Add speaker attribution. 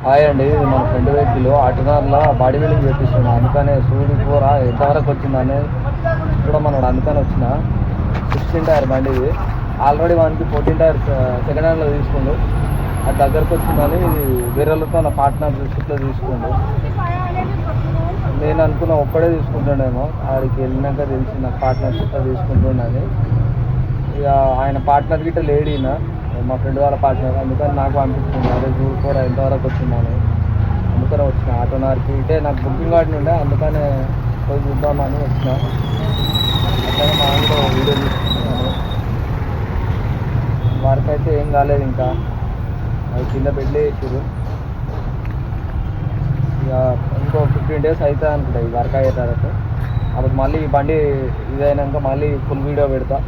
Speaker 1: Hi అండి, ఇది మన ఫ్రెండ్ వెహికల్ ఆటోనార్లో బాడీ బిల్డింగ్ చేపిస్తున్నా. అందుకనే సూడి కూర ఎంతవరకు వచ్చిందని చూడమన్నాడు. అందుకని వచ్చిన 16 టైర్ బండి ఇది. ఆల్రెడీ వానికి 14 టైర్స్ సెకండ్ హ్యాండ్లో తీసుకుండు. అది దగ్గరకు వచ్చిందని వేరే వాళ్ళతో నా పార్ట్నర్షిప్లో తీసుకుండు. నేను అనుకున్న ఒక్కడే తీసుకుంటాడేమో, ఆడికి వెళ్ళినాక తెలిసి నాకు పార్ట్నర్షిప్లో తీసుకుంటుండని. ఇక ఆయన పార్ట్నర్ గిట్ట లేడీనా, మా ఫ్రెండ్ వాళ్ళ పార్ట్నర్. అందుకని నాకు అనిపిస్తుంది అదే చూడు కూడా ఎంతవరకు వచ్చిందని. అందుకనే వచ్చిన ఆటోనార్కి. ఇటే నాకు బుకింగ్ కార్డు ఉండే, అందుకనే పోయి చూద్దామని వచ్చిన. అట్లనే మా ఊళ్ళో వీడియో తీసుకుంటున్నాను. వర్క్ అయితే ఏం కాలేదు ఇంకా, అది కింద బెడ్లే వేసారు. ఇక ఇంకో 15 days అవుతుంది అనుకుంటా ఈ వర్క్ అయ్యే తర్వాత. అప్పుడు మళ్ళీ ఈ బండి ఇదైనాక మళ్ళీ ఫుల్ వీడియో పెడతా.